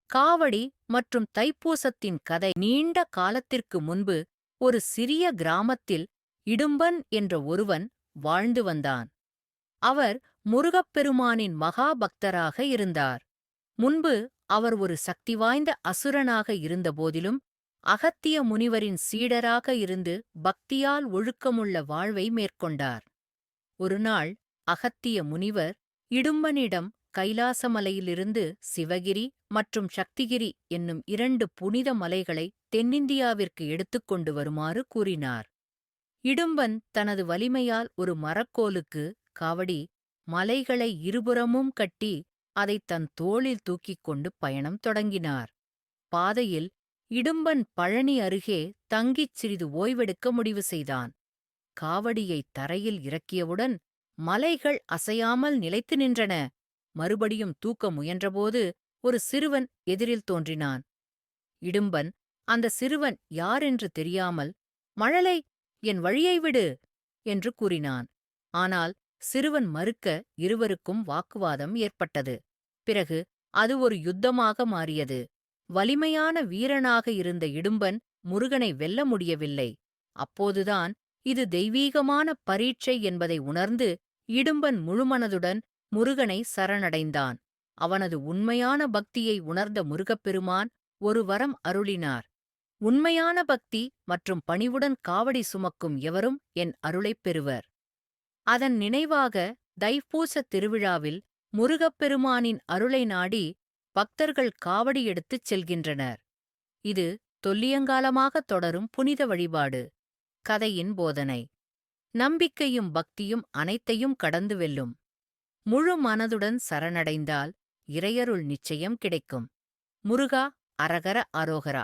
காவடி மற்றும் தைப்பூசத்தின் கதை நீண்ட காலத்திற்கு முன்பு ஒரு சிறிய கிராமத்தில் இடும்பன் என்ற ஒருவன் வாழ்ந்து வந்தான். அவர் முருகப்பெருமானின் மகா பக்தராக இருந்தார். முன்பு அவர் ஒரு சக்தி வாய்ந்த அசுரனாக இருந்தபோதிலும் அகத்திய முனிவரின் சீடராக இருந்து பக்தியால் ஒழுக்கமுள்ள வாழ்வை மேற்கொண்டார். ஒருநாள் அகத்திய முனிவர் இடும்பனிடம் கைலாசமலையிலிருந்து சிவகிரி மற்றும் சக்திகிரி என்னும் 2 புனித மலைகளை தென்னிந்தியாவிற்கு எடுத்துக்கொண்டு வருமாறு கூறினார். இடும்பன் தனது வலிமையால் ஒரு மரக்கோலுக்கு காவடி மலைகளை இருபுறமும் கட்டி அதைத் தன் தோளில் தூக்கிக் கொண்டு பயணம் தொடங்கினார். பாதையில் இடும்பன் பழனி அருகே தங்கிச் சிறிது ஓய்வெடுக்க முடிவு செய்தான். காவடியை தரையில் இறக்கியவுடன் மலைகள் அசையாமல் நிலைத்து நின்றன. மறுபடியும் தூக்க முயன்றபோது ஒரு சிறுவன் எதிரில் தோன்றினான். இடும்பன் அந்த சிறுவன் யாரென்று தெரியாமல், "மழலை, என் வழியை விடு" என்று கூறினான். ஆனால் சிறுவன் மறுக்க இருவருக்கும் வாக்குவாதம் ஏற்பட்டது. பிறகு அது ஒரு யுத்தமாக மாறியது. வலிமையான வீரனாக இருந்த இடும்பன் முருகனை வெல்ல முடியவில்லை. அப்போதுதான் இது தெய்வீகமான பரீட்சை என்பதை உணர்ந்து இடும்பன் முழுமனதுடன் முருகனை சரணடைந்தான். அவனது உண்மையான பக்தியை உணர்ந்த முருகப்பெருமான் ஒரு வரம் அருளினார். "உண்மையான பக்தி மற்றும் பணிவுடன் காவடி சுமக்கும் எவரும் என் அருளைப் பெறுவர்." அதன் நினைவாக தைப்பூசத் திருவிழாவில் முருகப்பெருமானின் அருளை நாடி பக்தர்கள் காவடி எடுத்துச் செல்கின்றனர். இது தொல்லியங்காலமாகத் தொடரும் புனித வழிபாடு. கதையின் போதனை: நம்பிக்கையும் பக்தியும் அனைத்தையும் கடந்து வெல்லும். முழு மனதுடன் சரணடைந்தால் இறையருள் நிச்சயம் கிடைக்கும். முருகா அரகர அரோகரா.